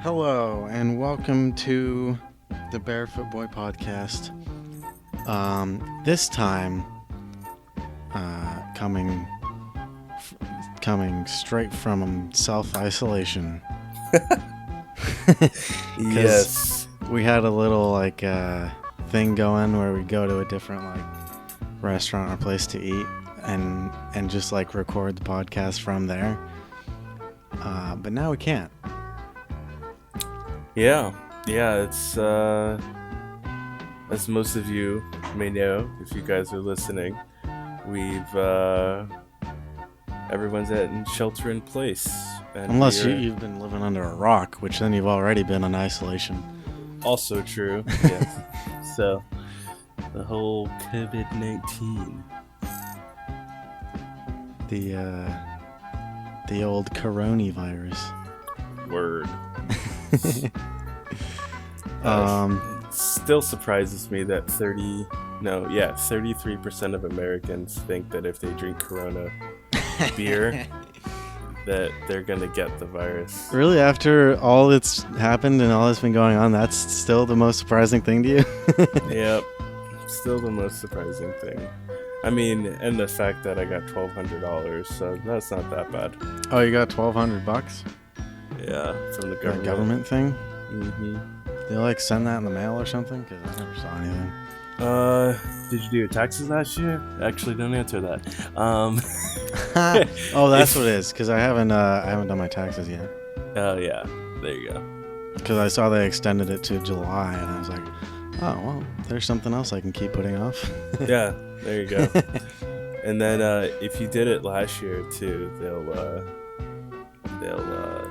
Hello, and welcome to the Barefoot Boy podcast. This time, coming straight from self-isolation. Yes. We had a little thing going where we go to a different restaurant or place to eat and just record the podcast from there. But now we can't. Yeah, it's as most of you may know, if you guys are listening, we've everyone's in shelter in place. And Unless you've been living under a rock, which then you've already been in isolation. Also true, yes. So, the whole COVID-19. The old coronavirus. Word. It still surprises me that 33% of Americans think that if they drink Corona beer, that they're gonna get the virus. Really, after all that's happened and all that's been going on, that's still the most surprising thing to you? Yep, still the most surprising thing. I mean, and the fact that I got $1,200, so that's not that bad. Oh, you got $1,200? Yeah, from the That government. government thing? Mm-hmm. They send that in the mail or something? Because I never saw anything. Did you do your taxes last year? Actually, don't answer that. Oh, that's what it is. Because I haven't done my taxes yet. Oh yeah, there you go. Because I saw they extended it to July, and I was like, oh well, there's something else I can keep putting off. Yeah, there you go. And then if you did it last year too, they'll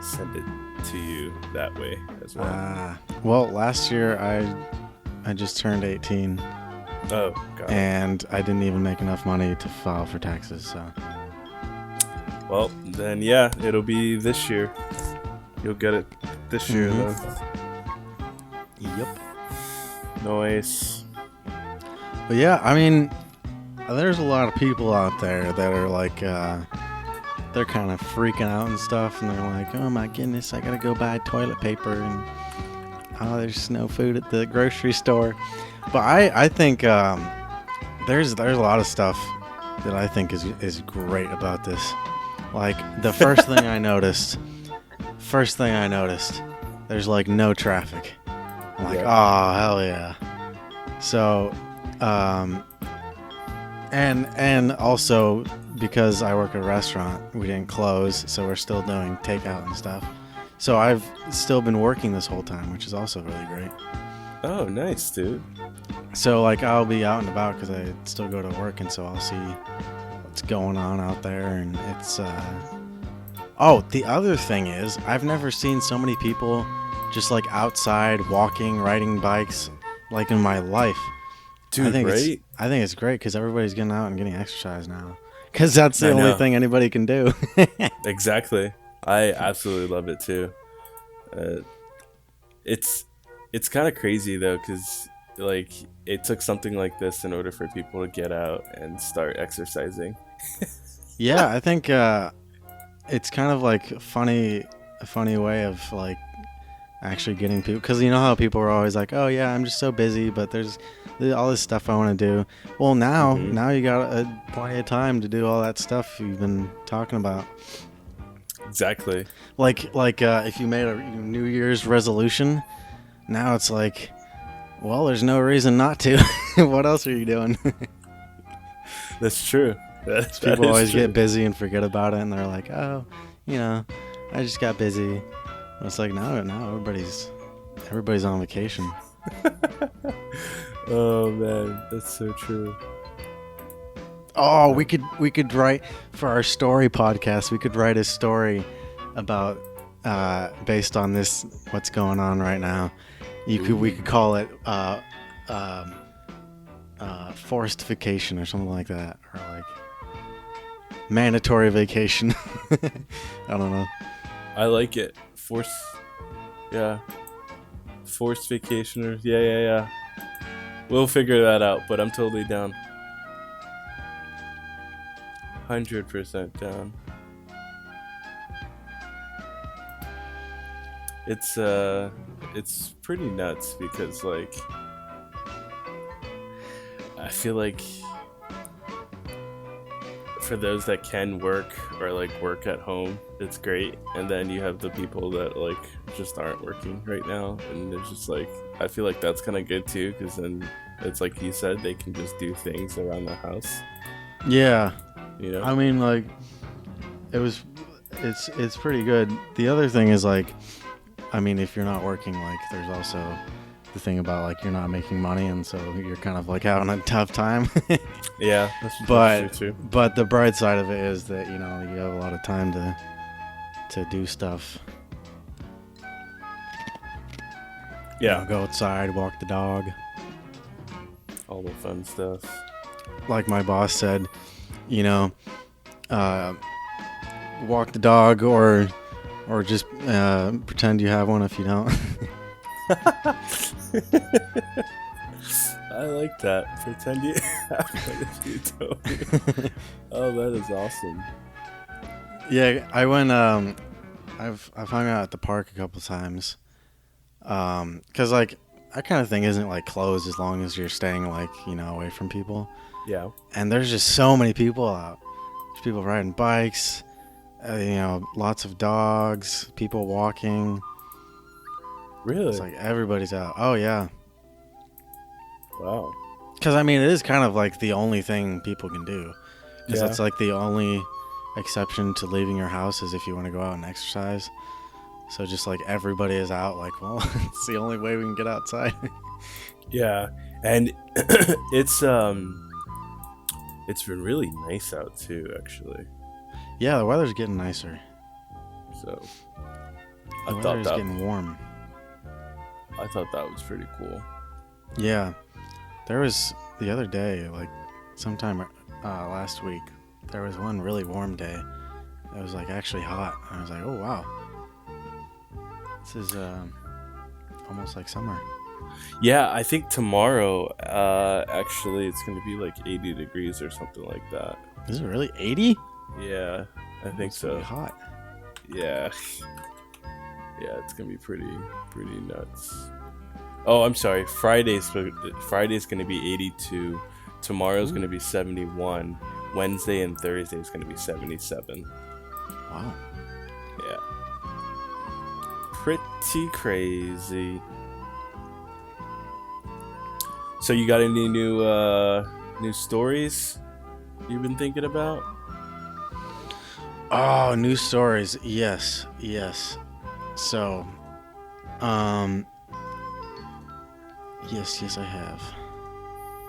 send it to you that way as well. Well, last year I just turned 18. Oh god. And I didn't even make enough money to file for taxes, so. Well, then yeah, it'll be this year. You'll get it this year then. Yep. Nice. But yeah, I mean, there's a lot of people out there that are they're kind of freaking out and stuff, and they're like, oh my goodness, I gotta go buy toilet paper, and there's no food at the grocery store. But I think there's a lot of stuff that I think is great about this. Like, the first thing I noticed, there's no traffic. I'm like, oh hell yeah. So, and also because I work at a restaurant, we didn't close, so we're still doing takeout and stuff. So I've still been working this whole time, which is also really great. Oh, nice, dude. So I'll be out and about because I still go to work, and so I'll see what's going on out there, and it's Oh, the other thing is, I've never seen so many people just outside walking, riding bikes in my life. Dude, I think it's great because everybody's getting out and getting exercise now. Because that's the only thing anybody can do. Exactly. I absolutely love it too. It's kind of crazy though, because it took something like this in order for people to get out and start exercising. Yeah, I think it's kind of a funny way of actually getting people, because you know how people are always like, oh yeah, I'm just so busy, but there's all this stuff I want to do. Well, now you got plenty of time to do all that stuff you've been talking about. Exactly. If you made a New Year's resolution, now it's well, there's no reason not to. What else are you doing? That's true. People always get busy and forget about it, and they're like, oh, I just got busy. It's no, everybody's on vacation. Oh man, that's so true. Oh, we could write for our story podcast. We could write a story about based on this, what's going on right now. We could call it forced vacation or something like that, or mandatory vacation. I don't know. I like it. Forced vacationers. Yeah. We'll figure that out, but I'm totally down. 100% down. it's pretty nuts because like I feel like for those that can work or like work at home, it's great. And then you have the people that like just aren't working right now, and they're just like, I feel like that's kind of good too, because then it's like you said, they can just do things around the house. Yeah. You know, I mean, like, it's pretty good. The other thing is like, I mean, if you're not working, like, there's also the thing about like you're not making money, and so you're kind of like having a tough time. yeah, But that's true too. but the bright side of it is that you have a lot of time to do stuff. Yeah, Go outside, walk the dog. all the fun stuff. Like my boss said, walk the dog or just pretend you have one if you don't. I like that. Pretend you have one if you don't. Oh, that is awesome. Yeah, I went. I've hung out at the park a couple times. 'Cause like that kind of thing isn't like closed as long as you're staying like away from people. Yeah. And there's just so many people out. There's people riding bikes. Lots of dogs. People walking. Really? It's like everybody's out. Oh yeah. Wow. Because I mean, it is kind of like the only thing people can do. Because Yeah. it's like the only exception to leaving your house is if you want to go out and exercise. So just like everybody is out, like, well, it's the only way we can get outside. Yeah, and it's been really nice out too, actually. Yeah, the weather's getting nicer. So The weather's getting warm. I thought that was pretty cool. Yeah, there was the other day, like sometime last week, there was one really warm day. It was like actually hot. I was like, oh wow, this is almost like summer. Yeah, I think tomorrow, actually, it's gonna be like 80 degrees or something like that. Is it really 80? Yeah, I think It's really so. hot. Yeah, yeah, it's gonna be pretty nuts. Oh, I'm sorry. Friday's gonna be 82. Tomorrow's gonna be 71. Wednesday and Thursday is gonna be 77. Wow. Yeah, pretty crazy. So you got any new stories you've been thinking about? Oh, news stories. Yes. So, yes, I have.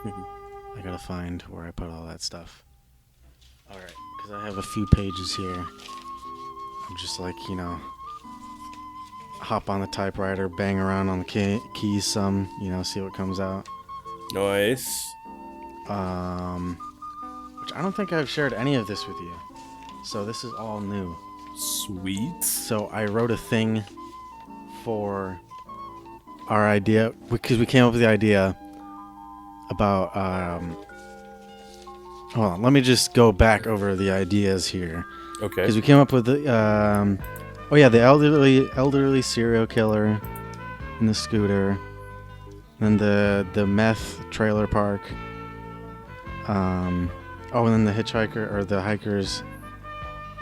I gotta find where I put all that stuff. All right, because I have a few pages here. I'm just like, hop on the typewriter, bang around on the keys some, see what comes out. Nice. Which I don't think I've shared any of this with you. So this is all new. Sweet. So I wrote a thing for our idea because we came up with the idea about hold on, let me just go back over the ideas here. Okay. Because we came up with the the elderly serial killer in the scooter, then the meth trailer park, and then the hitchhiker or the hikers.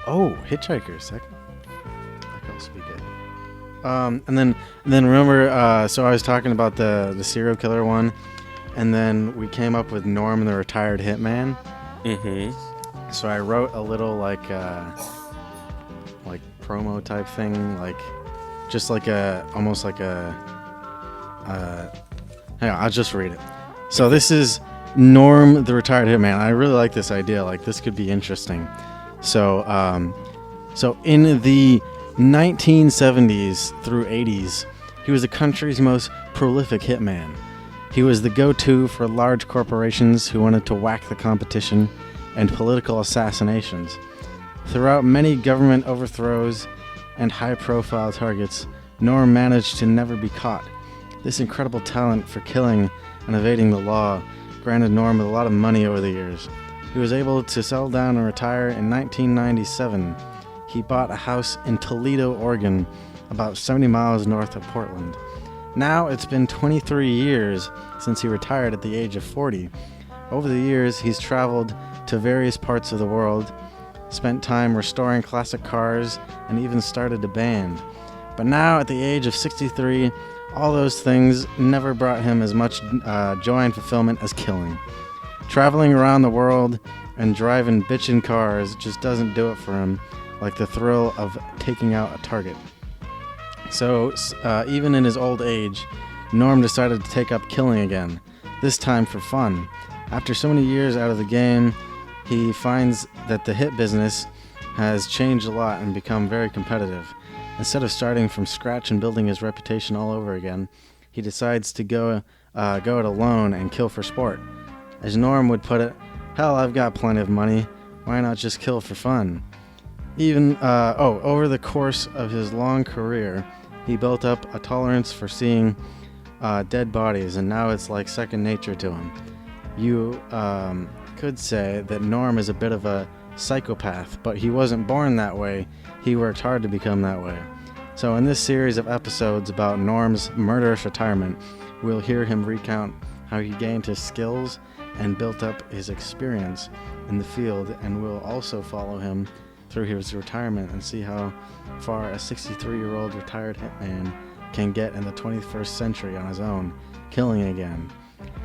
Oh, hitchhikers. That could also be good. And then remember, so I was talking about the serial killer one, and then we came up with Norm the retired hitman. Mm-hmm. So I wrote a little like promo type thing, like just like almost like a hang on, I'll just read it. So this is Norm the retired hitman. I really like this idea. Like this could be interesting. So in the 1970s through 80s, he was the country's most prolific hitman. He was the go-to for large corporations who wanted to whack the competition and political assassinations. Throughout many government overthrows and high-profile targets, Norm managed to never be caught. This incredible talent for killing and evading the law granted Norm a lot of money over the years. He was able to settle down and retire in 1997. He bought a house in Toledo, Oregon, about 70 miles north of Portland. Now it's been 23 years since he retired at the age of 40. Over the years, he's traveled to various parts of the world, spent time restoring classic cars, and even started a band. But now, at the age of 63, all those things never brought him as much joy and fulfillment as killing. Traveling around the world and driving bitchin' cars just doesn't do it for him like the thrill of taking out a target. So, even in his old age, Norm decided to take up killing again, this time for fun. After so many years out of the game, he finds that the hit business has changed a lot and become very competitive. Instead of starting from scratch and building his reputation all over again, he decides to go it alone and kill for sport. As Norm would put it, hell, I've got plenty of money. Why not just kill for fun? Over the course of his long career, he built up a tolerance for seeing dead bodies, and now it's like second nature to him. You could say that Norm is a bit of a psychopath, but he wasn't born that way. He worked hard to become that way. So in this series of episodes about Norm's murderous retirement, we'll hear him recount how he gained his skills and built up his experience in the field, and we'll also follow him through his retirement and see how far a 63-year-old retired hitman can get in the 21st century on his own, killing again.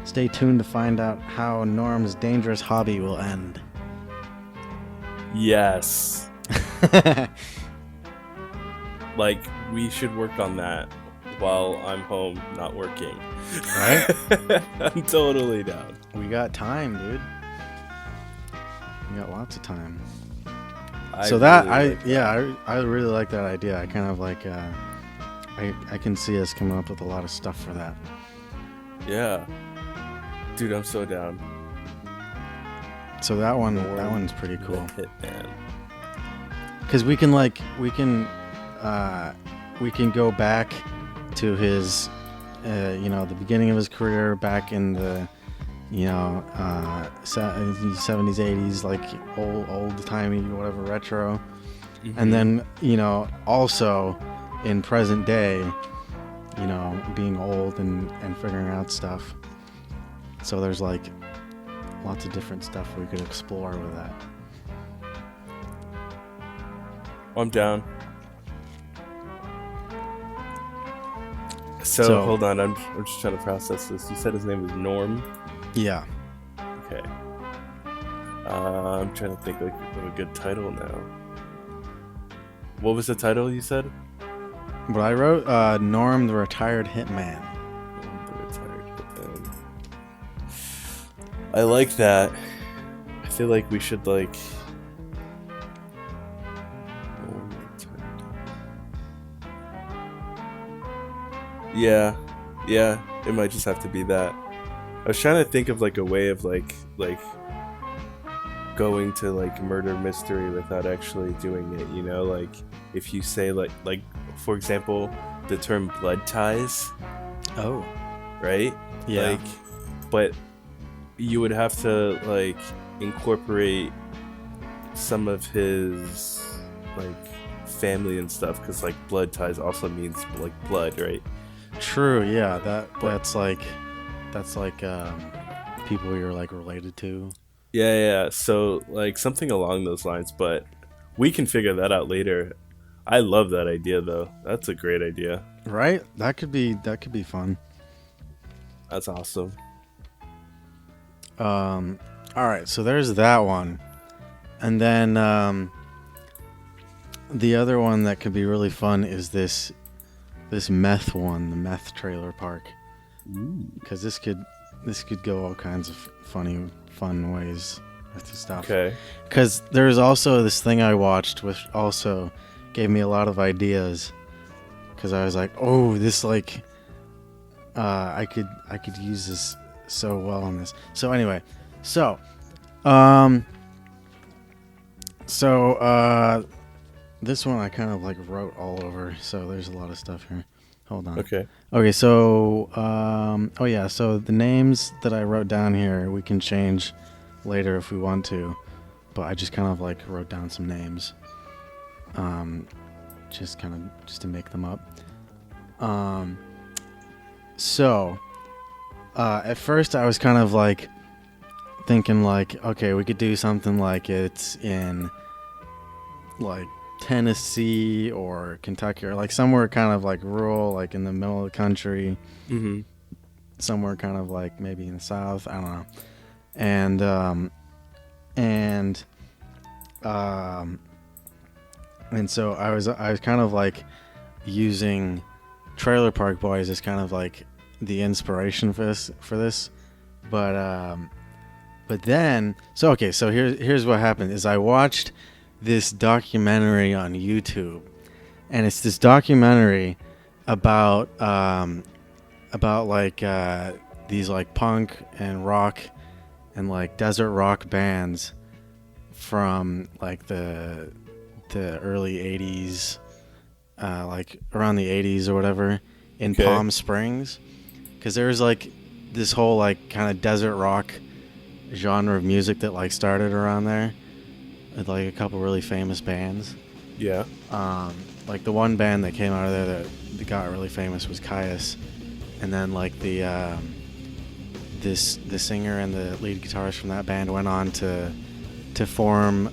Stay tuned to find out how Norm's dangerous hobby will end. Yes. Like, we should work on that while I'm home not working. Right? I'm totally down. We got time, dude. We got lots of time. I really like that idea. I kind of like I can see us coming up with a lot of stuff for that. Yeah. Dude, I'm so down. So that one's pretty cool. Hitman. Cuz we can go back to his the beginning of his career back in the 70s, 80s, like old-timey, whatever, retro. Mm-hmm. And then, also in present day, being old and figuring out stuff. So there's, like, lots of different stuff we could explore with that. I'm down. So hold on, I'm just trying to process this. You said his name was Norm? Yeah. Okay. I'm trying to think of a good title now. What was the title you said? What I wrote, Norm the Retired Hitman. The Retired Hitman. I like that. I feel like we should Yeah, it might just have to be that. I was trying to think of a way of like going to murder mystery without actually doing it, like if you say like for example the term blood ties. Oh. Right? Yeah. But you would have to incorporate some of his family and stuff, because blood ties also means blood, right? True, yeah. That's people you're related to. Yeah. So something along those lines, but we can figure that out later. I love that idea though. That's a great idea. Right? That could be fun. That's awesome. All right, so there's that one. And then the other one that could be really fun is this meth one, the meth trailer park. Because this could go all kinds of fun ways with the stuff. Okay. Because there's also this thing I watched, which also gave me a lot of ideas. Because I was like, oh, this I could use this so well on this. So anyway, this one I kind of wrote all over, so there's a lot of stuff here. Hold on. Okay, so so the names that I wrote down here we can change later if we want to, but I just kind of wrote down some names. just to make them up. So at first I was kind of like thinking like, okay, we could do something like it's in like Tennessee or Kentucky or like somewhere kind of like rural, like in the middle of the country. Mm-hmm. Somewhere kind of like maybe in the South, I don't know. And so I was kind of like using Trailer Park Boys as kind of like the inspiration for this. But then so here's what happened is I watched this documentary on YouTube, and it's this documentary about like these like punk and rock and like desert rock bands from like the early 80s, like around the 80s or whatever in Palm Springs, because there was like this whole like kind of desert rock genre of music that like started around there with like a couple really famous bands. Yeah. Like the one band that came out of there that got really famous was Caius, and then like the singer and the lead guitarist from that band went on to form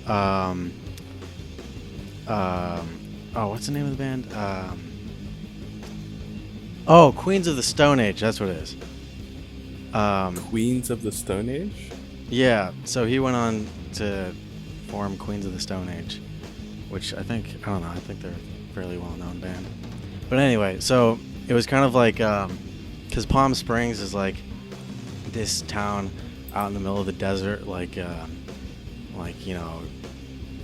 what's the name of the band? Queens of the Stone Age, that's what it is. Queens of the Stone Age? Yeah, so he went on to form Queens of the Stone Age, which I think they're a fairly well-known band. But anyway, so it was kind of like, because Palm Springs is like this town out in the middle of the desert, like a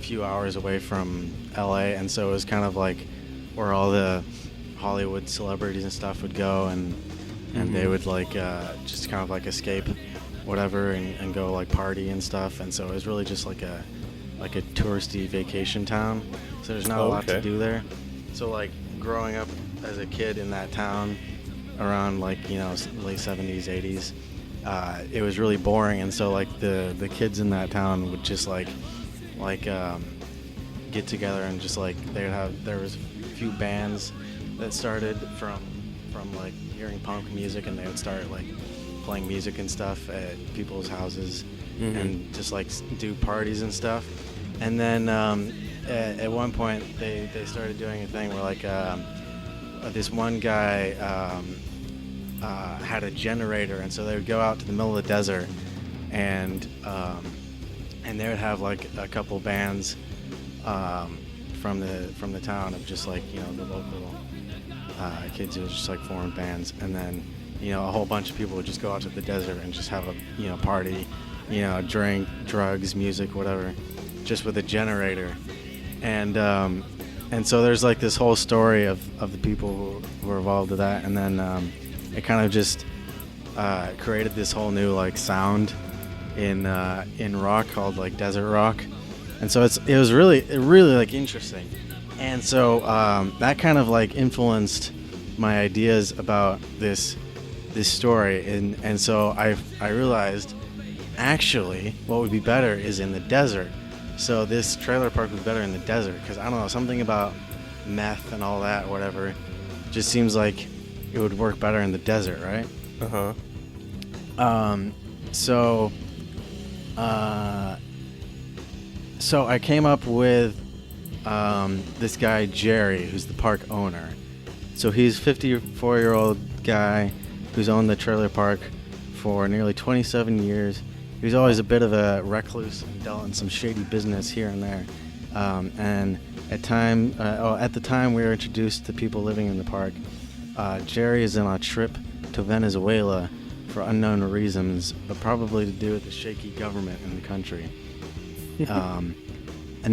few hours away from LA, and so it was kind of like where all the Hollywood celebrities and stuff would go, and they would like just kind of like escape whatever and go like party and stuff, and so it was really just like a touristy vacation town. So there's not a lot to do there. So like growing up as a kid in that town around like late 70s 80s, it was really boring, and so like the kids in that town would just like get together and just like there was a few bands that started from like hearing punk music, and they would start like playing music and stuff at people's houses, and just like do parties and stuff. And then at one point they started doing a thing where like this one guy had a generator, and so they would go out to the middle of the desert, and they would have like a couple bands from the town of just like the local kids who just like formed bands, and then a whole bunch of people would just go out to the desert and just have a party, drink, drugs, music, whatever, just with a generator. And so there's like this whole story of the people who were involved with that, and then it kind of just created this whole new like sound in rock called like desert rock. And so it was really like interesting. And so that kind of like influenced my ideas about this story, and so I realized actually what would be better is in the desert. So this trailer park was better in the desert because I don't know, something about meth and all that, whatever, just seems like it would work better in the desert, right? So I came up with this guy Jerry, who's the park owner. So he's a 54-year-old guy who's owned the trailer park for nearly 27 years. He was always a bit of a recluse and dealt in some shady business here and there. And at the time we were introduced to people living in the park, Jerry is on a trip to Venezuela for unknown reasons, but probably to do with the shaky government in the country. And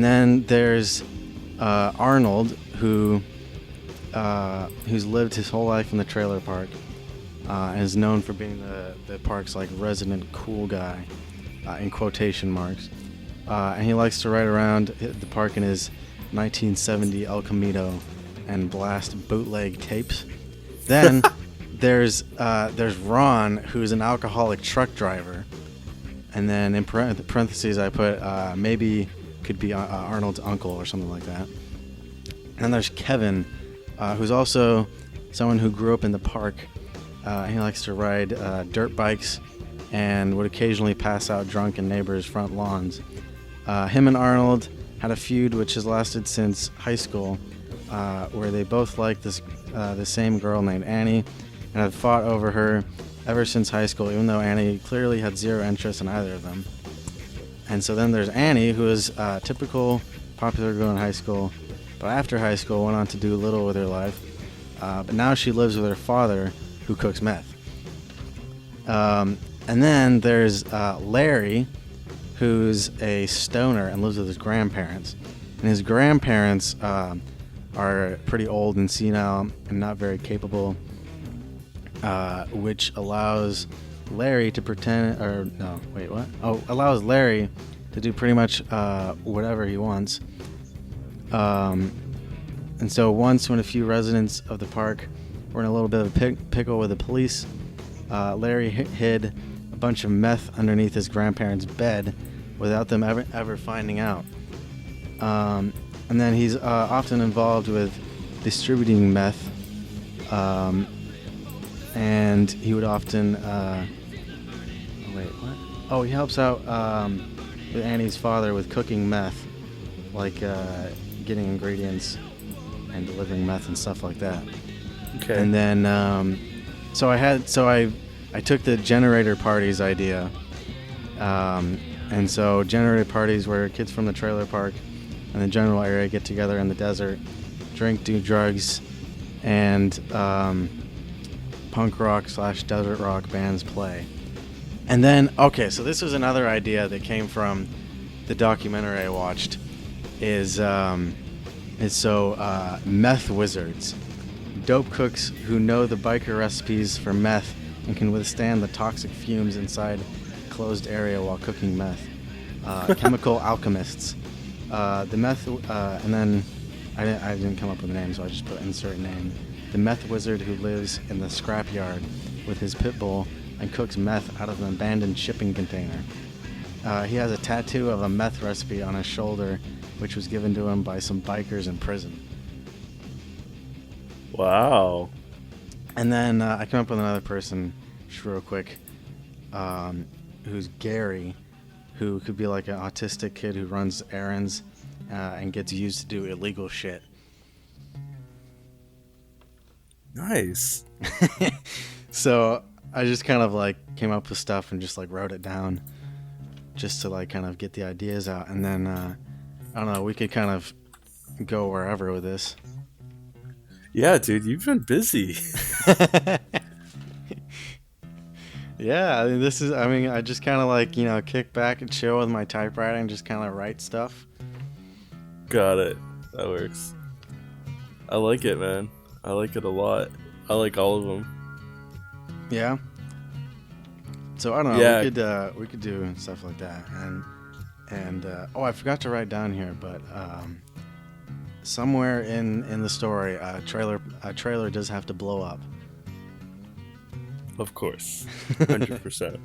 then there's Arnold, who's lived his whole life in the trailer park, and is known for being the park's like resident cool guy, in quotation marks. And he likes to ride around the park in his 1970 El Camino and blast bootleg tapes. Then there's Ron, who's an alcoholic truck driver. And then in parentheses I put maybe could be Arnold's uncle or something like that. And there's Kevin, who's also someone who grew up in the park. He likes to ride dirt bikes and would occasionally pass out drunk in neighbors' front lawns. Him and Arnold had a feud which has lasted since high school, where they both liked the same girl named Annie and had fought over her ever since high school, even though Annie clearly had zero interest in either of them. And so then there's Annie, who is a typical popular girl in high school, but after high school went on to do little with her life. But now she lives with her father, who cooks meth. And then there's Larry, who's a stoner and lives with his grandparents. And his grandparents are pretty old and senile and not very capable, which allows Larry to pretend, or no, wait, what? Oh, allows Larry to do pretty much whatever he wants. And so once, when a few residents of the park were in a little bit of a pickle with the police, Larry hid a bunch of meth underneath his grandparents' bed without them ever finding out. And then he's often involved with distributing meth, and he would often wait, what? Oh, he helps out with Annie's father with cooking meth, like getting ingredients and delivering meth and stuff like that. Okay. And then I took the generator parties idea, and so generator parties where kids from the trailer park and the general area get together in the desert, drink, do drugs, and punk rock / desert rock bands play. And then, okay, so this was another idea that came from the documentary I watched, is meth wizards, dope cooks who know the biker recipes for meth and can withstand the toxic fumes inside a closed area while cooking meth. Chemical alchemists. The meth, and then I didn't come up with a name, so I just put insert name. The meth wizard who lives in the scrapyard with his pit bull and cooks meth out of an abandoned shipping container. He has a tattoo of a meth recipe on his shoulder, which was given to him by some bikers in prison. Wow. And then I came up with another person, just real quick, who's Gary, who could be like an autistic kid who runs errands and gets used to do illegal shit. Nice. So I just kind of like came up with stuff and just like wrote it down just to like kind of get the ideas out. And then, I don't know, we could kind of go wherever with this. Yeah, dude, you've been busy. Yeah, I just kind of like, kick back and chill with my typewriter and just kind of write stuff. Got it. That works. I like it, man. I like it a lot. I like all of them. Yeah. So I don't know. Yeah. We could do stuff like that. And I forgot to write down here, but somewhere in the story, a trailer does have to blow up. Of course. 100%.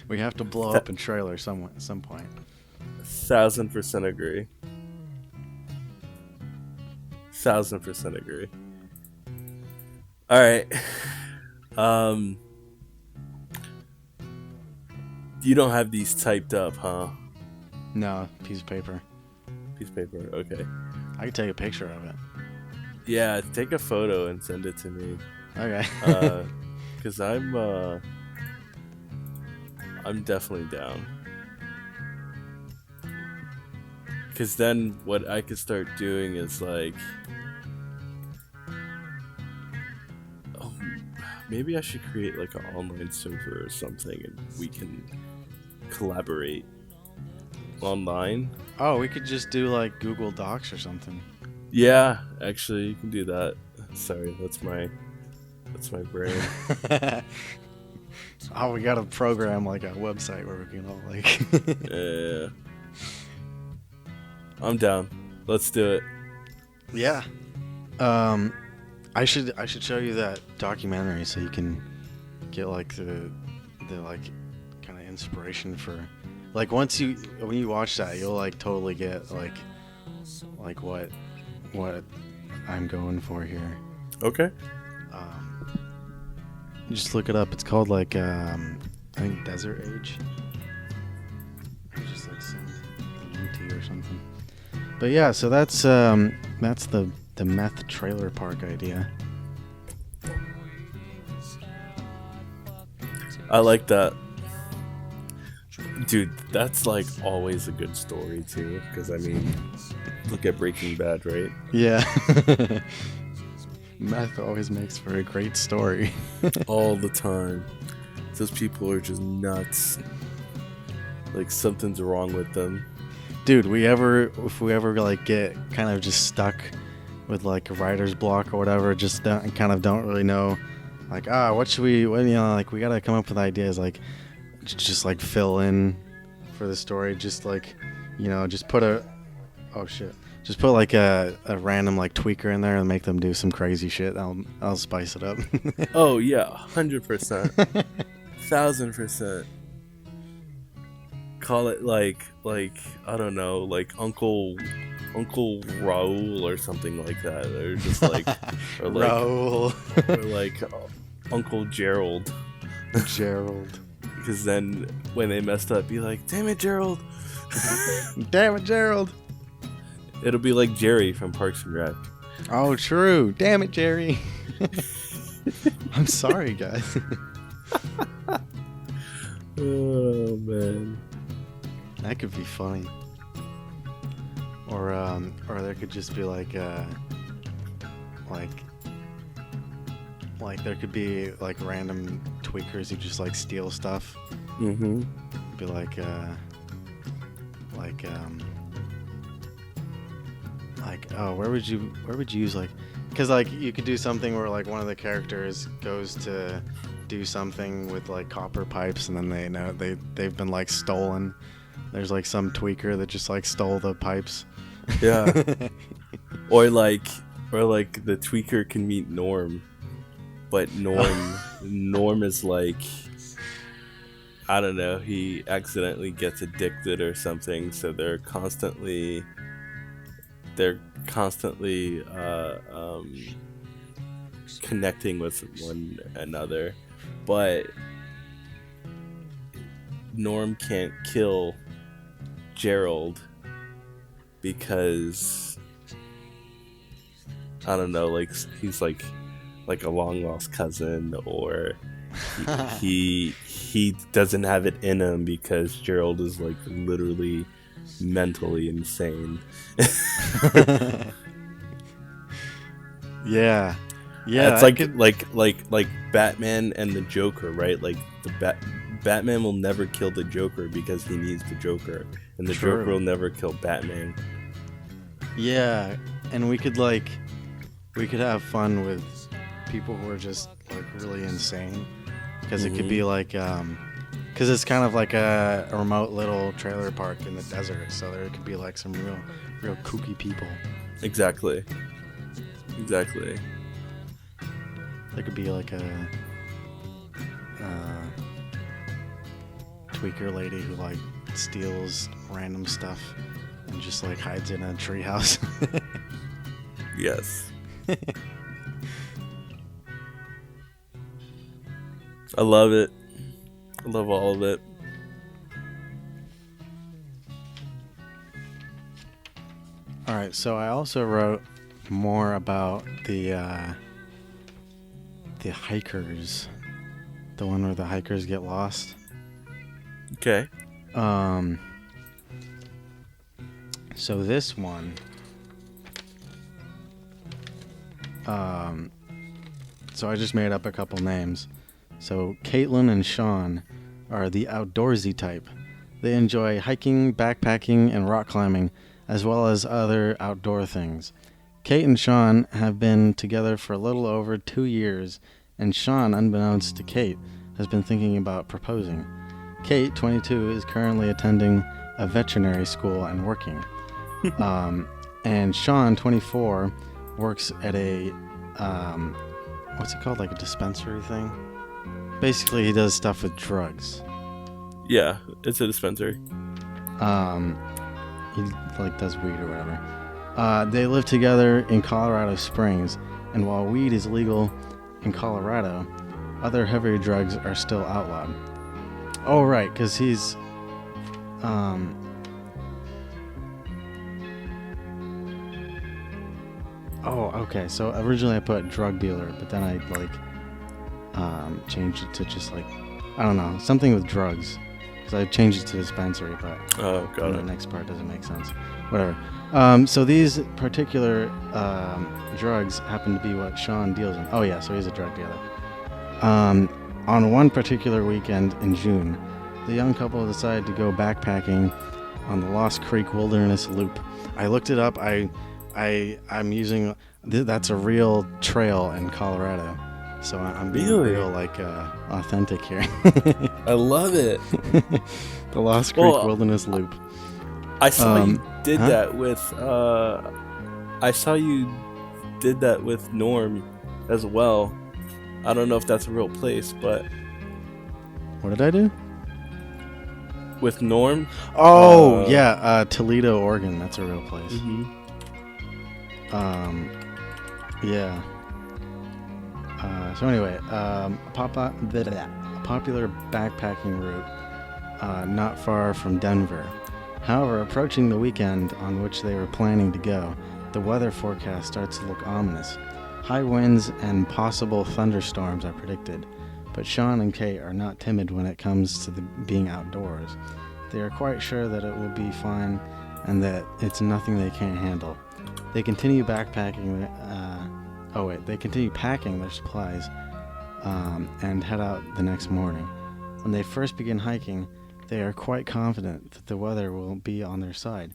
We have to blow up a trailer at some point. 1000% agree. 1000% agree. All right. You don't have these typed up, huh? No, piece of paper. Piece of paper. Okay. I could take a picture of it. Yeah, take a photo and send it to me. Okay. Cause I'm definitely down. Cause then what I could start doing is like, maybe I should create like an online server or something, and we can collaborate online. Oh, we could just do like Google Docs or something. Yeah, actually, you can do that. Sorry, that's my brain. Oh, we gotta program like a website where we can all like. Yeah. I'm down. Let's do it. Yeah. I should show you that documentary so you can get like the like kind of inspiration for like when you watch that, you'll like totally get like what I'm going for here. Okay. Just look it up. It's called like I think Desert Age. I'll just like send a link to you or something. But yeah, so that's the meth trailer park idea. I like that. Dude, that's like always a good story too. Because I mean, look at Breaking Bad, right? Yeah. Meth always makes for a great story. All the time. Those people are just nuts. Like something's wrong with them. Dude, if we ever like get kind of just stuck with like a writer's block or whatever, just don't really know, like, what should we, like we gotta come up with ideas, like just like fill in for the story, just like, just put like a random like tweaker in there and make them do some crazy shit. I'll spice it up. Oh yeah, 100%, 1000%. Call it like I don't know, like Uncle Raul or something like that, or just like or like Raul. or like Uncle Gerald. Gerald. Because then when they messed up, be like, damn it, Gerald. Damn it, Gerald. It'll be like Jerry from Parks and Rec. Oh, true. Damn it, Jerry. I'm sorry, guys. Oh man, that could be funny. Or there could just be like there could be like random tweakers who just like steal stuff. Mm-hmm. Be like where would you use like, because like you could do something where like one of the characters goes to do something with like copper pipes and then they know they've been like stolen. There's like some tweaker that just like stole the pipes. Yeah. or like the tweaker can meet Norm, but Norm is like, I don't know, he accidentally gets addicted or something, so they're constantly connecting with one another, but Norm can't kill Gerald because I don't know, like he's like a long lost cousin, or he doesn't have it in him because Gerald is like literally mentally insane. Yeah, it's like Batman and the Joker, right? Like Batman will never kill the Joker because he needs the Joker, and the True. Joker will never kill Batman. Yeah, and we could have fun with people who are just like really insane, because it could be like because it's kind of like a remote little trailer park in the desert, so there could be like some real kooky people. Exactly. There could be like a tweaker lady who like steals random stuff and just like hides in a treehouse. Yes. I love it. I love all of it. All right, so I also wrote more about the hikers, the one where the hikers get lost. Okay. So this one, so I just made up a couple names. So Caitlin and Sean are the outdoorsy type. They enjoy hiking, backpacking, and rock climbing, as well as other outdoor things. Kate and Sean have been together for a little over 2 years, and Sean, unbeknownst to Kate, has been thinking about proposing. Kate, 22, is currently attending a veterinary school and working. And Sean, 24, works at a, what's it called, like a dispensary thing? Basically, he does stuff with drugs. Yeah, it's a dispensary. He like does weed or whatever. They live together in Colorado Springs, and while weed is legal in Colorado, other heavier drugs are still outlawed. Oh, right, because he's... Oh, okay. So originally I put drug dealer, but then I changed it to just I don't know, something with drugs. Because I changed it to dispensary, but the next part doesn't make sense. Whatever. So these particular drugs happen to be what Sean deals in. Oh yeah, so he's a drug dealer. On one particular weekend in June, the young couple decided to go backpacking on the Lost Creek Wilderness Loop. I looked it up. I'm using that's a real trail in Colorado, so I'm being real authentic here. I love it. The Lost Creek Wilderness Loop. I saw you did that with Norm as well. I don't know if that's a real place, but what did I do with Norm? Oh yeah, Toledo, Oregon. That's a real place. Mm-hmm. Yeah. So anyway, a popular backpacking route not far from Denver. However, approaching the weekend on which they were planning to go, the weather forecast starts to look ominous. High winds and possible thunderstorms are predicted, but Sean and Kate are not timid when it comes to being outdoors. They are quite sure that it will be fine and that it's nothing they can't handle. They continue packing their supplies and head out the next morning. When they first begin hiking, they are quite confident that the weather will be on their side.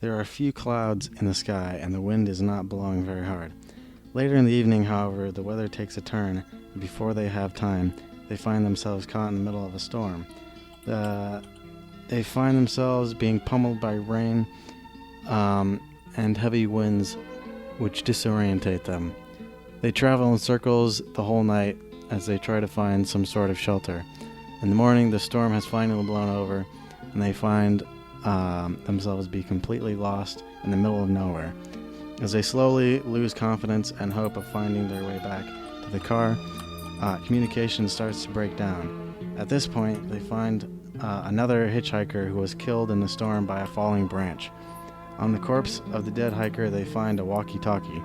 There are a few clouds in the sky and the wind is not blowing very hard. Later in the evening, however, the weather takes a turn, and before they have time, they find themselves caught in the middle of a storm. They find themselves being pummeled by rain and heavy winds which disorientate them. They travel in circles the whole night as they try to find some sort of shelter. In the morning, the storm has finally blown over, and they find themselves be completely lost in the middle of nowhere. As they slowly lose confidence and hope of finding their way back to the car, communication starts to break down. At this point, they find another hitchhiker who was killed in the storm by a falling branch. On the corpse of the dead hiker, they find a walkie-talkie.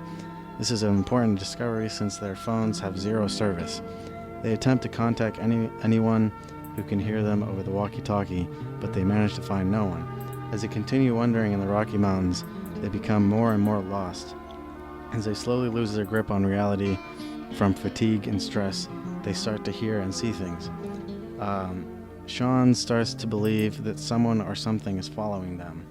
This is an important discovery since their phones have zero service. They attempt to contact anyone who can hear them over the walkie-talkie, but they manage to find no one. As they continue wandering in the Rocky Mountains, they become more and more lost. As they slowly lose their grip on reality from fatigue and stress, they start to hear and see things. Sean starts to believe that someone or something is following them.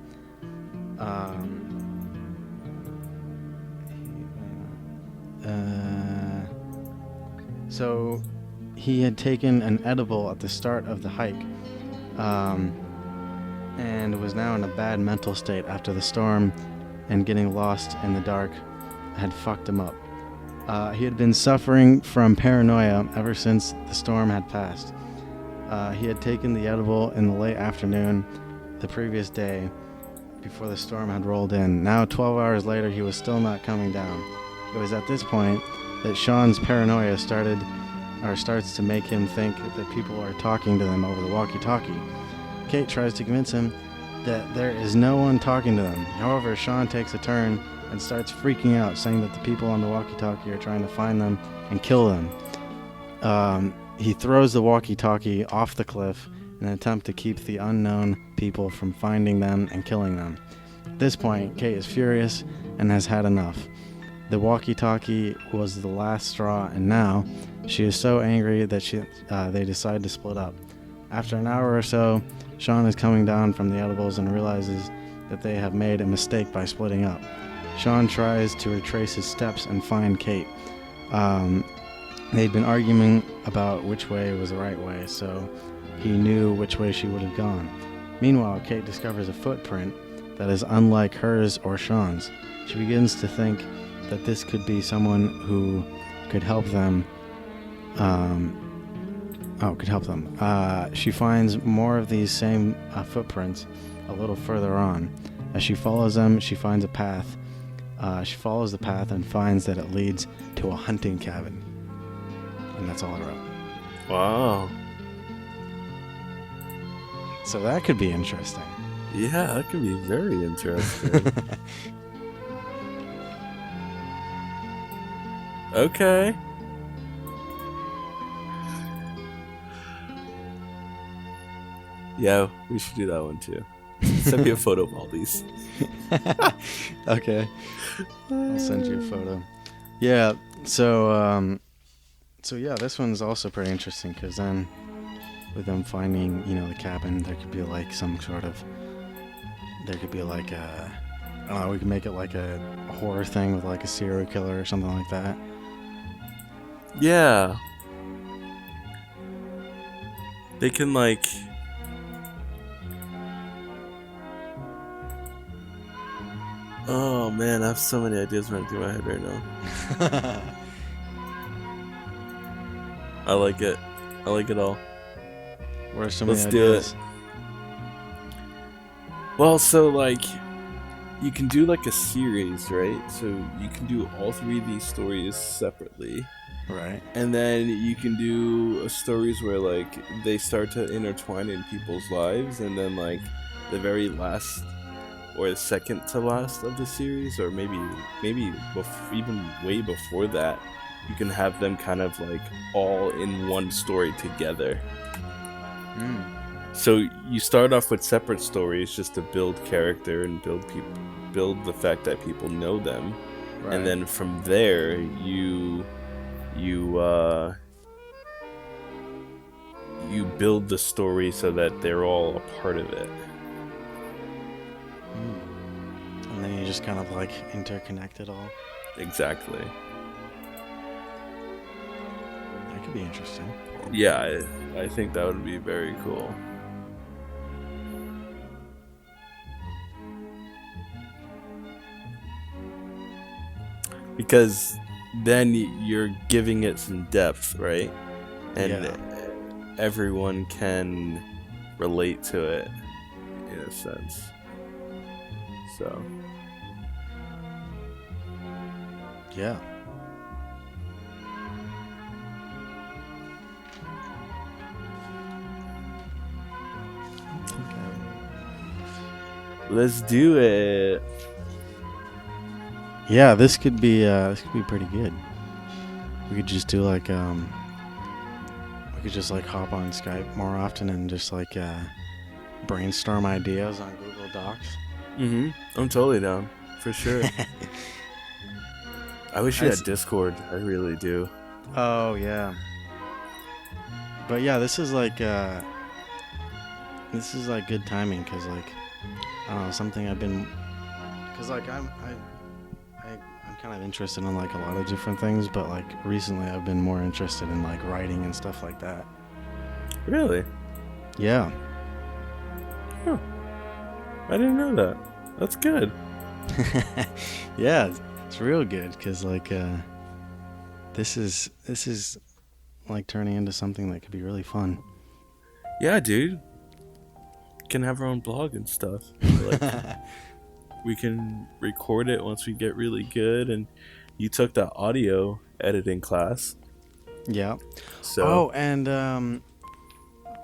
So he had taken an edible at the start of the hike and was now in a bad mental state after the storm, and getting lost in the dark had fucked him up. He had been suffering from paranoia ever since the storm had passed. He had taken the edible in the late afternoon the previous day before the storm had rolled in. Now 12 hours later, he was still not coming down. It was at this point that Sean's paranoia starts to make him think that people are talking to them over the walkie-talkie. Kate tries to convince him that there is no one talking to them. However, Sean takes a turn and starts freaking out, saying that the people on the walkie-talkie are trying to find them and kill them. He throws the walkie-talkie off the cliff in an attempt to keep the unknown people from finding them and killing them. At this point, Kate is furious and has had enough. The walkie-talkie was the last straw, and now she is so angry that they decide to split up. After an hour or so, Sean is coming down from the edibles and realizes that they have made a mistake by splitting up. Sean tries to retrace his steps and find Kate. They'd been arguing about which way was the right way, so he knew which way she would have gone. Meanwhile, Kate discovers a footprint that is unlike hers or Sean's. She begins to think that this could be someone who could help them. She finds more of these same footprints a little further on. As she follows them, she finds a path She follows the path and finds that it leads to a hunting cabin. And that's all I wrote. Wow. So that could be interesting. Yeah, that could be very interesting. Okay. Yeah, we should do that one too. Send me a photo of all these. Okay. I'll send you a photo. Yeah, so yeah, this one's also pretty interesting because then with them finding, the cabin, there could be like some sort of, there could be like a, I don't know, we could make it like a horror thing with like a serial killer or something like that. Yeah. They can like... Oh man, I have so many ideas running through my head right now. I like it. I like it all. What are some of the Let's do ideas? it. Well, so like, you can do like a series, right? So you can do all three of these stories separately. Right. And then you can do stories where like they start to intertwine in people's lives, and then like the very last or the second to last of the series, or maybe even way before that, you can have them kind of like all in one story together. So you start off with separate stories just to build character and build the fact that people know them, Right. and then from there you build the story so that they're all a part of it. And then you just kind of like interconnect it all. Exactly. That could be interesting. Yeah, I think that would be very cool. Because then you're giving it some depth, right? And everyone can relate to it in a sense. So. Yeah. Let's do it. Yeah, this could be pretty good. We could just do like we could just like hop on Skype more often and just like brainstorm ideas on Google Docs. I'm totally down for sure. I wish you had Discord. I really do. Oh yeah. But yeah, this is like good timing because like I don't know, something I've been, because like I'm kind of interested in like a lot of different things, but like recently I've been more interested in like writing and stuff like that. Really? Yeah. Huh. I didn't know that. That's good. Yeah, it's real good because like this is like turning into something that could be really fun. Yeah, dude. We can have our own blog and stuff. Like, we can record it once we get really good. And you took that audio editing class. Yeah. So. Oh, and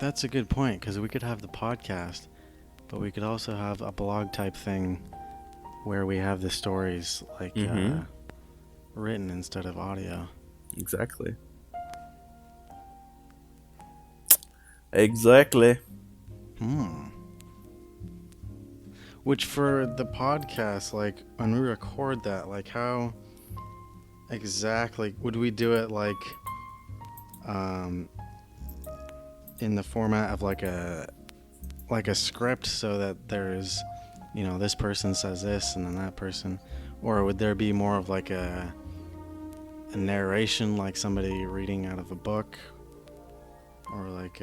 that's a good point because we could have the podcast, but we could also have a blog type thing where we have the stories like written instead of audio. Exactly. Exactly. Which for the podcast, like when we record that, like how exactly would we do it? Like, in the format of like a script, so that there is, this person says this and then that person, or would there be more of like a narration, like somebody reading out of a book, or like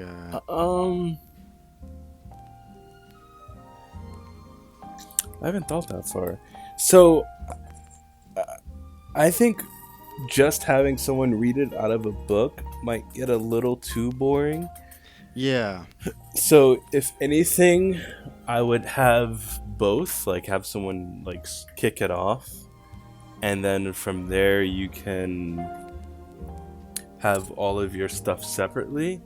I haven't thought that far. So, I think just having someone read it out of a book might get a little too boring. Yeah. So, if anything, I would have both. Like, have someone, like, kick it off. and then from there you can have all of your stuff separately.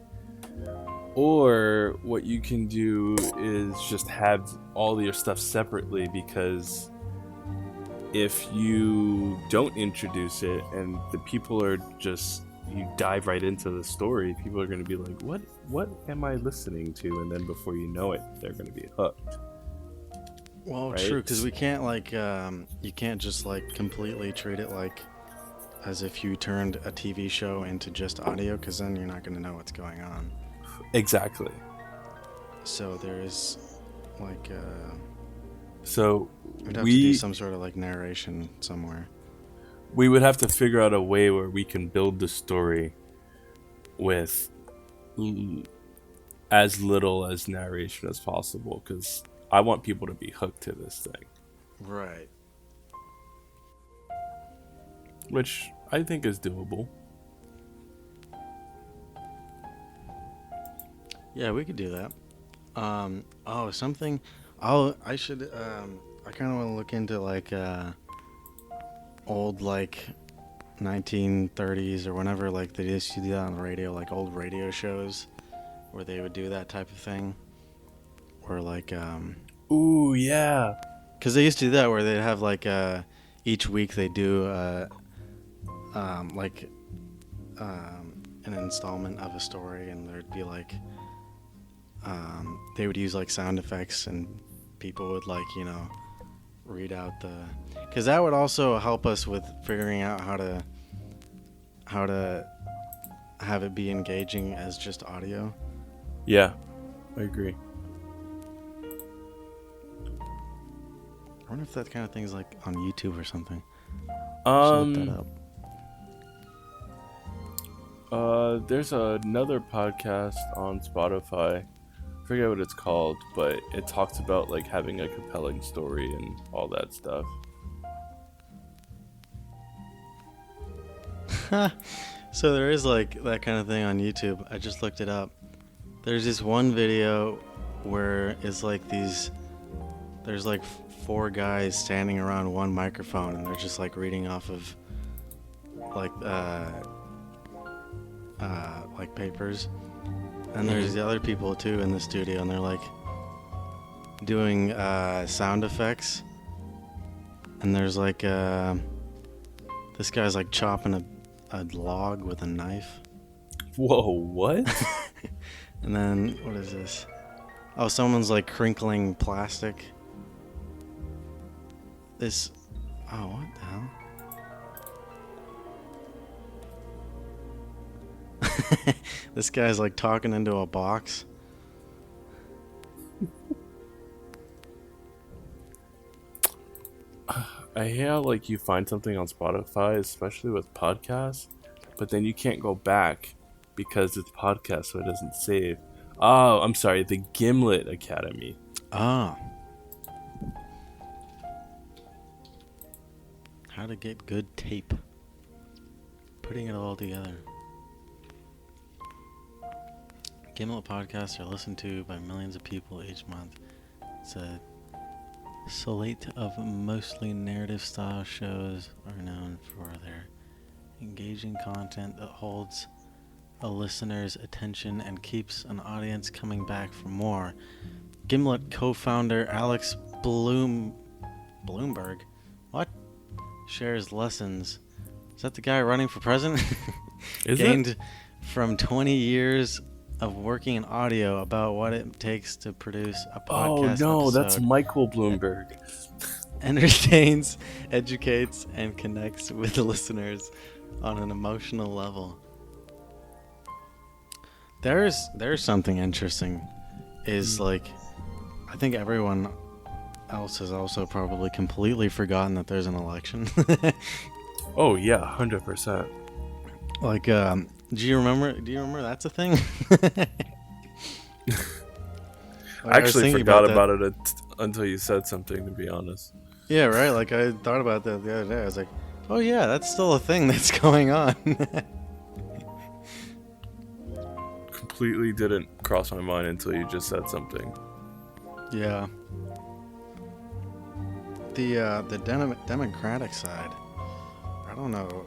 Or what you can do is just have all your stuff separately, because if you don't introduce it and the people are just, you dive right into the story, people are going to be like, what am I listening to? And then before you know it, they're going to be hooked. Well, right? true, because we can't you can't just completely treat it as if you turned a TV show into just audio, because then you're not going to know what's going on. Exactly. So there is so we'd have to do some sort of narration somewhere. We would have to figure out a way where we can build the story with as little as narration as possible, because I want people to be hooked to this thing. Right. Which I think is doable. Yeah, we could do that. I should I kind of want to look into old 1930s or whenever they used to do that on the radio, old radio shows where they would do that type of thing, or ooh, yeah, because they used to do that where they'd have each week they do an installment of a story, and there'd be they would use sound effects, and people would read out because that would also help us with figuring out how to have it be engaging as just audio. Yeah, I agree. I wonder if that kind of thing is on YouTube or something. Look that up. There's another podcast on Spotify. I forget what it's called, but it talks about having a compelling story and all that stuff. So there is that kind of thing on YouTube. I just looked it up. There's this one video where it's there's 4 guys standing around one microphone, and they're just reading off of papers. And there's the other people too in the studio, and they're doing sound effects. And there's this guy's chopping a log with a knife. Whoa, what? And then what is this? Oh, someone's crinkling plastic. What the hell? This guy's talking into a box. I hate how you find something on Spotify, especially with podcasts, but then you can't go back because it's podcast, so it doesn't save. Oh, I'm sorry, the Gimlet Academy. Ah. How to get good tape. Putting it all together. Gimlet podcasts are listened to by millions of people each month. It's a slate of mostly narrative-style shows are known for their engaging content that holds a listener's attention and keeps an audience coming back for more. Gimlet co-founder Alex Bloomberg, what? Shares lessons. Is that the guy running for president? Gained from 20 years of working in audio about what it takes to produce a podcast. Oh no, episode. that's Michael Bloomberg. Entertains, educates, and connects with the listeners on an emotional level. There's something interesting. Is I think everyone else has also probably completely forgotten that there's an election. Oh yeah, 100%. Do you remember that's a thing? I actually forgot about it until you said something, to be honest. Yeah, right. I thought about that the other day. I was like, oh yeah, that's still a thing that's going on. Completely didn't cross my mind until you just said something. Yeah. The Democratic side I don't know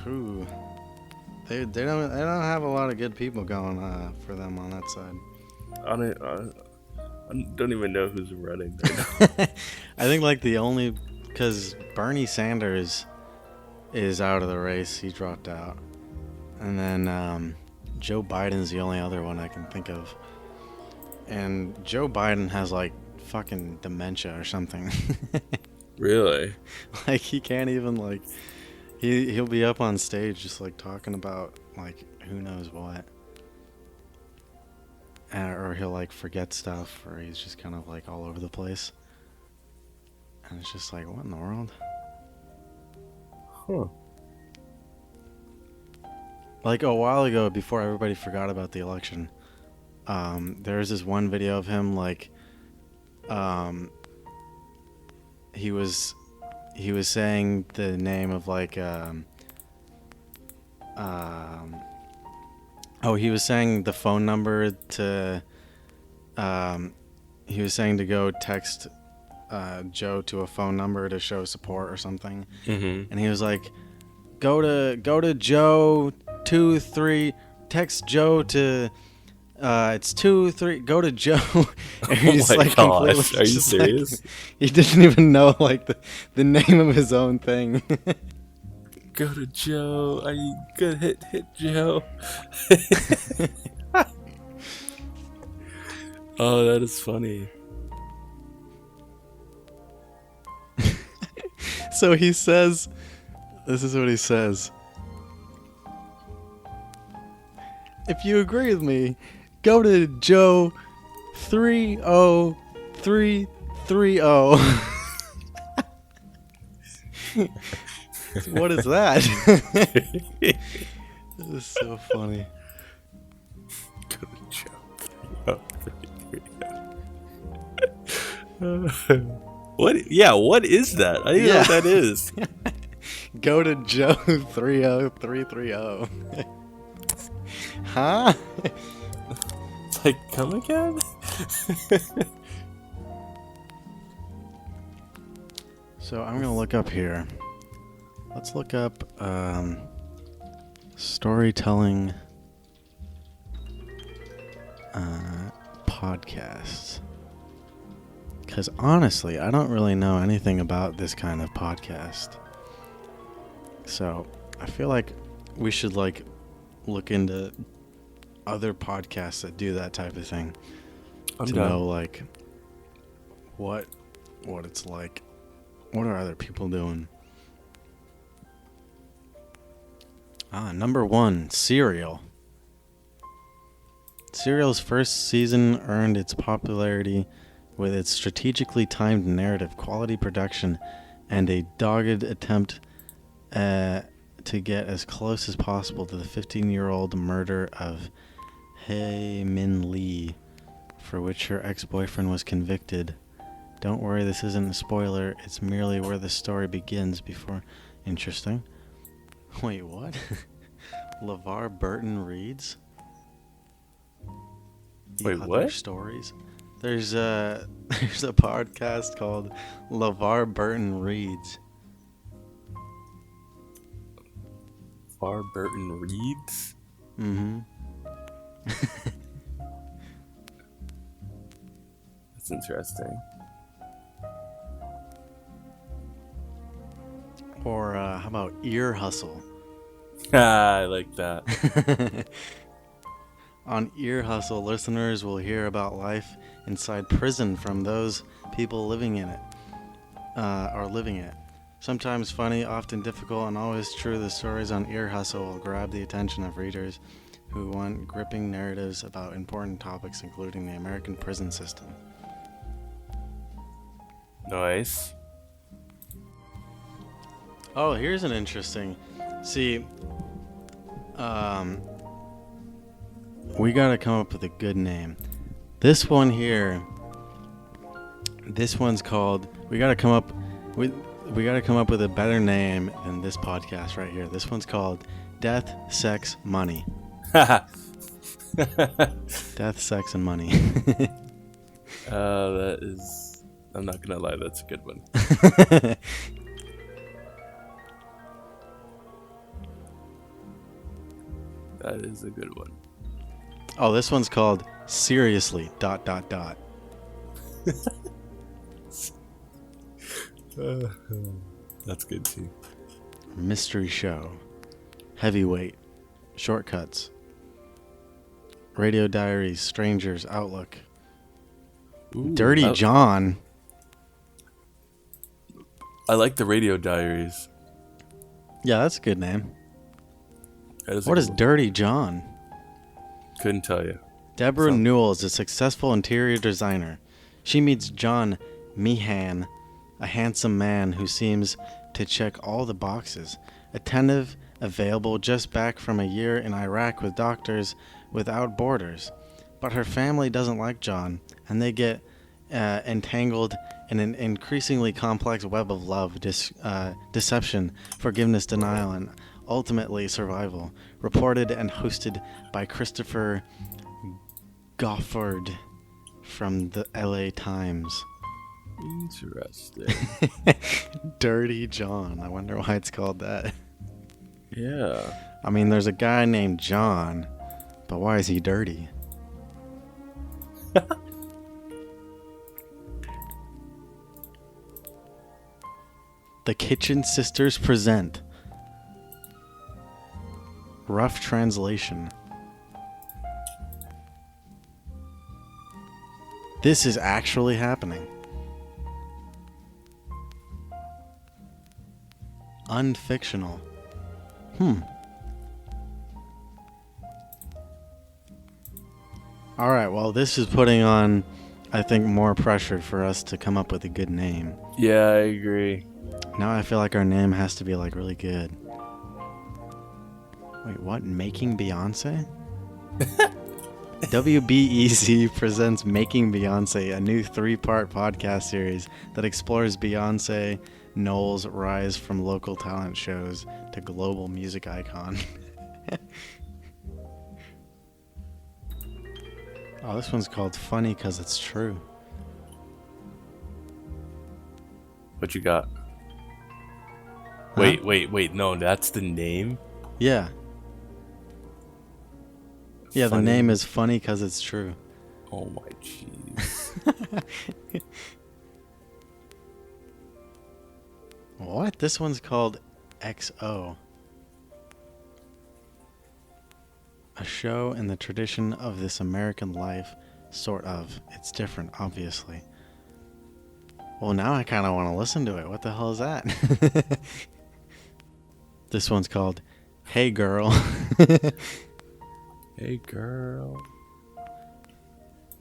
who. They don't have a lot of good people going for them on that side. I don't even know who's running right now. I think like the only because Bernie Sanders is out of the race. He dropped out, and then Joe Biden's the only other one I can think of. And Joe Biden has like fucking dementia or something. Really? Like he can't even like he'll be up on stage just like talking about like who knows what. Or he'll like forget stuff, or he's just kind of like all over the place. And it's just like, what in the world? Huh. Like a while ago, before everybody forgot about the election, there was this one video of him like he was saying the name of like he was saying the phone number to he was saying to go text Joe to a phone number to show support or something. Mm-hmm. And he was like, go to Joe 23, text Joe to it's 23, go to Joe. And he's Oh my like gosh, completely are you just, serious? like, he didn't even know like the name of his own thing. Go to Joe. Are you good? Hit Joe. Oh, that is funny. So he says, this is what he says. If you agree with me, go to Joe 30330. What is that? This is so funny. Go to Joe. What? Yeah, what is that? I don't even know what that is. Go to Joe 30330. Huh? It's like, come again? So I'm gonna look up here. Let's look up storytelling podcasts. Because honestly, I don't really know anything about this kind of podcast. So I feel like we should like look into other podcasts that do that type of thing I'm to done. know like what it's like. What are other people doing? Number 1, Serial. Serial's first season earned its popularity with its strategically timed narrative, quality production, and a dogged attempt to get as close as possible to the 15-year-old murder of Hae Min Lee, for which her ex-boyfriend was convicted. Don't worry, this isn't a spoiler. It's merely where the story begins before... Interesting. Wait, what? LeVar Burton reads? Wait, Other what? Stories? There's a podcast called LeVar Burton Reads. LeVar Burton reads? Mm-hmm. That's interesting. Or how about Ear Hustle? I like that. On Ear Hustle, listeners will hear about life inside prison from those people living in it. Sometimes funny, often difficult, and always true, the stories on Ear Hustle will grab the attention of readers who want gripping narratives about important topics, including the American prison system. Nice. Oh, here's an interesting... See, we gotta come up with a good name. This one here, this one's called... We gotta come up with a better name than this podcast right here. This one's called Death, Sex, Money. Death, Sex, and Money. That is... I'm not gonna lie, that's a good one. That is a good one. Oh, this one's called Seriously ... That's good too. Mystery Show. Heavyweight. Shortcuts. Radio Diaries. Strangers. Outlook. Ooh, Dirty John. I like the Radio Diaries. Yeah, that's a good name. What is Dirty John? Couldn't tell you. Deborah Newell is a successful interior designer. She meets John Meehan, a handsome man who seems to check all the boxes. Attentive, available, just back from a year in Iraq with Doctors Without Borders. But her family doesn't like John, and they get entangled in an increasingly complex web of love, deception, forgiveness, denial, and ultimately survival. Reported and hosted by Christopher Goffard from the LA Times. Interesting. Dirty John. I wonder why it's called that. Yeah. I mean, there's a guy named John, but why is he dirty? The Kitchen Sisters present Rough Translation. This is actually happening. Unfictional. Alright, well, this is putting on, I think, more pressure for us to come up with a good name. Yeah, I agree. Now I feel like our name has to be, like, really good. Wait, what? Making Beyonce? WBEZ presents Making Beyonce, a new 3-part podcast series that explores Beyonce Knowles' rise from local talent shows to global music icon. Oh, this one's called Funny 'Cause It's True. What you got? Huh? Wait. No, that's the name? Yeah. Yeah, Funny. the name is Funny 'Cause It's True. Oh my jeez. What? This one's called XO. A show in the tradition of This American Life, sort of. It's different, obviously. Well, now I kind of want to listen to it. What the hell is that? This one's called Hey Girl. Hey girl.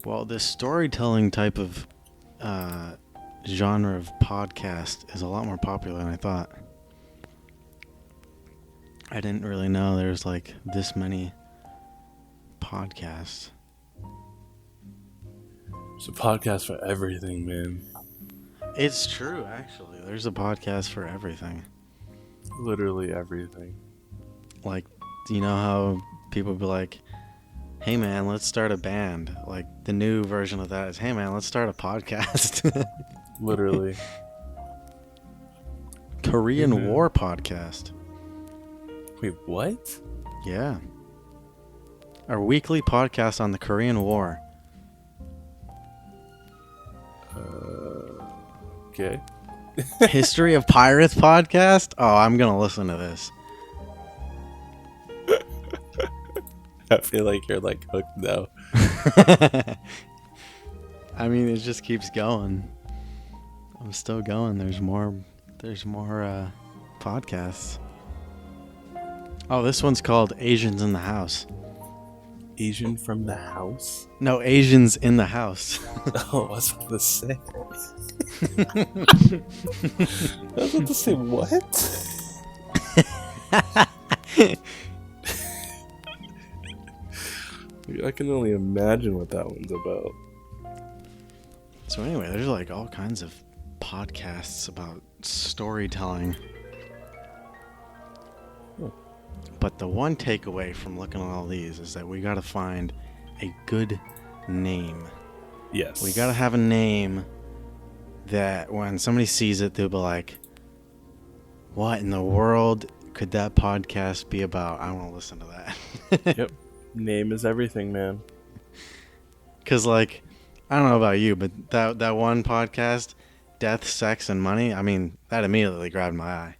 Well, this storytelling type of genre of podcast is a lot more popular than I thought. I didn't really know there's like this many podcasts. It's a podcast for everything, man. It's true, actually. There's a podcast for everything. Literally everything. Like, you know how people be like, hey man, let's start a band. Like, the new version of that is, hey man, let's start a podcast. Literally. Korean War podcast. Wait, what? Yeah. Our weekly podcast on the Korean War. Okay. History of Pirates podcast? Oh, I'm going to listen to this. I feel like you're like hooked now. I mean, it just keeps going. I'm still going. There's more podcasts. Oh, this one's called Asians in the House. Asian from the house? No, Asians in the House. Oh, I was about to say. I was about to say what? I can only imagine what that one's about. So anyway, there's like all kinds of podcasts about storytelling. But the one takeaway from looking at all these is that we got to find a good name. Yes. We got to have a name that when somebody sees it, they'll be like, what in the world could that podcast be about? I want to listen to that. Yep. Name is everything, man. Because, like, I don't know about you, but that one podcast, Death, Sex, and Money, I mean, that immediately grabbed my eye.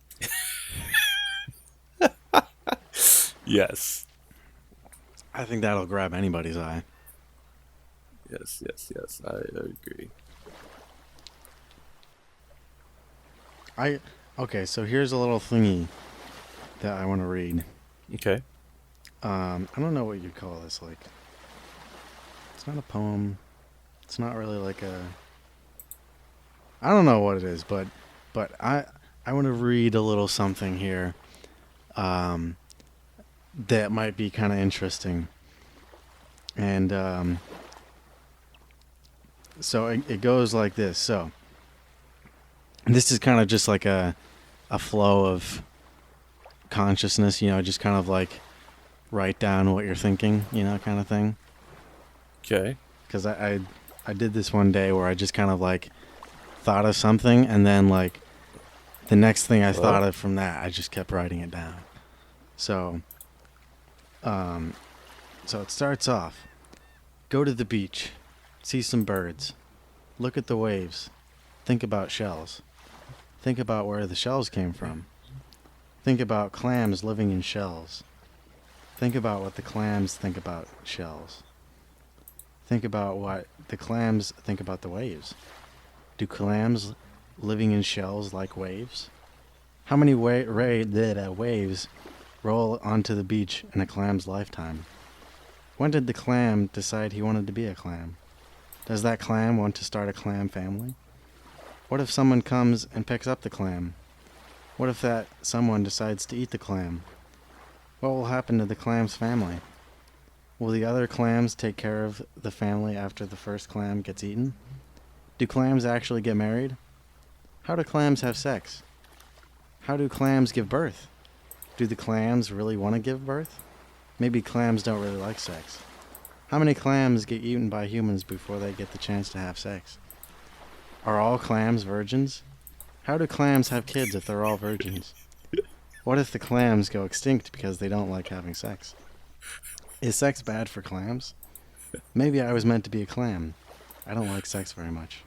Yes. I think that'll grab anybody's eye. Yes. I agree. Okay, so here's a little thingy that I want to read. Okay. I don't know what you'd call this. Like, it's not a poem. It's not really like a. I don't know what it is, but I want to read a little something here. That might be kind of interesting. And so it goes like this. So this is kind of just like a flow of consciousness, just kind of like write down what you're thinking, kind of thing. Okay. Because I did this one day where I just kind of like thought of something, and then like the next thing I thought of from that, I just kept writing it down. So it starts off. Go to the beach, see some birds, look at the waves, think about shells, think about where the shells came from, think about clams living in shells, think about what the clams think about shells, think about what the clams think about the waves. Do clams living in shells like waves? How many waves roll onto the beach in a clam's lifetime? When did the clam decide he wanted to be a clam? Does that clam want to start a clam family? What if someone comes and picks up the clam? What if that someone decides to eat the clam? What will happen to the clam's family? Will the other clams take care of the family after the first clam gets eaten? Do clams actually get married? How do clams have sex? How do clams give birth? Do the clams really want to give birth? Maybe clams don't really like sex. How many clams get eaten by humans before they get the chance to have sex? Are all clams virgins? How do clams have kids if they're all virgins? What if the clams go extinct because they don't like having sex? Is sex bad for clams? Maybe I was meant to be a clam. I don't like sex very much.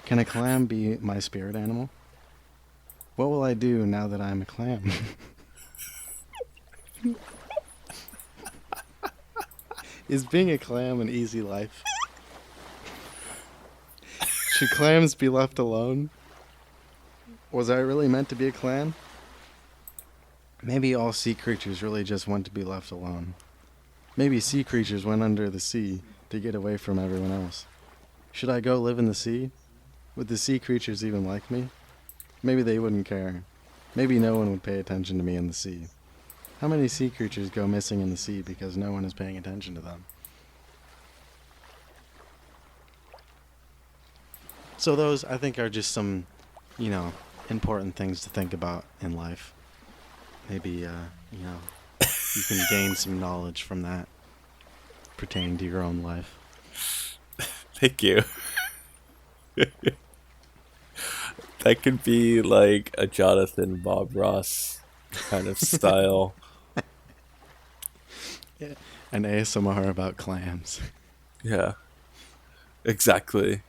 Can a clam be my spirit animal? What will I do now that I'm a clam? Is being a clam an easy life? Should clams be left alone? Was I really meant to be a clam? Maybe all sea creatures really just want to be left alone. Maybe sea creatures went under the sea to get away from everyone else. Should I go live in the sea? Would the sea creatures even like me? Maybe they wouldn't care. Maybe no one would pay attention to me in the sea. How many sea creatures go missing in the sea because no one is paying attention to them? So those, I think, are just some, important things to think about in life. Maybe, you can gain some knowledge from that pertaining to your own life. Thank you. That could be like a Jonathan Bob Ross kind of style. Yeah. An ASMR about clams. Yeah, exactly.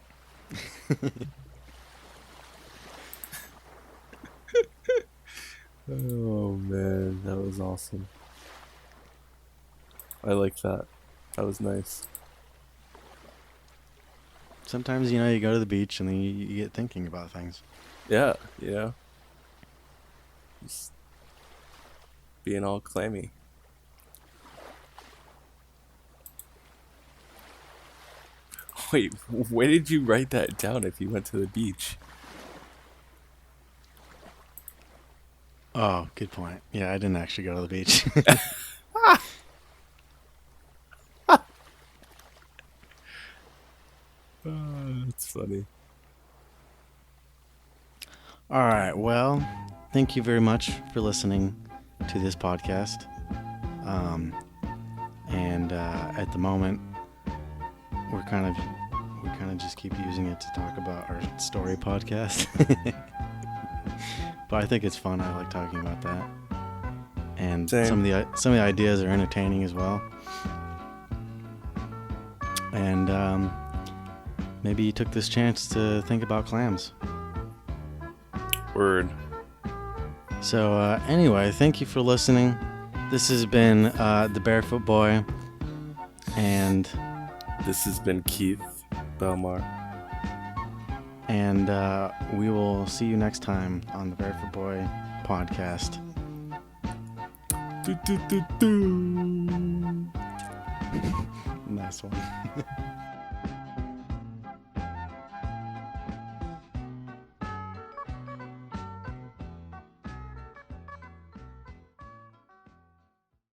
Oh man, that was awesome. I like that. That was nice. Sometimes, you go to the beach and then you get thinking about things. Yeah, just being all clammy. Wait, where did you write that down if you went to the beach? Oh, good point. Yeah, I didn't actually go to the beach. That's funny. All right. Well, thank you very much for listening to this podcast. At the moment, we kind of just keep using it to talk about our story podcast. But I think it's fun. I like talking about that. and Same. some of the ideas are entertaining as well. And maybe you took this chance to think about clams. Word. So anyway, thank you for listening. This has been the Barefoot Boy, and This has been Keith Belmar. and we will see you next time on the Barefoot Boy podcast. Do, do, do, do. Nice one.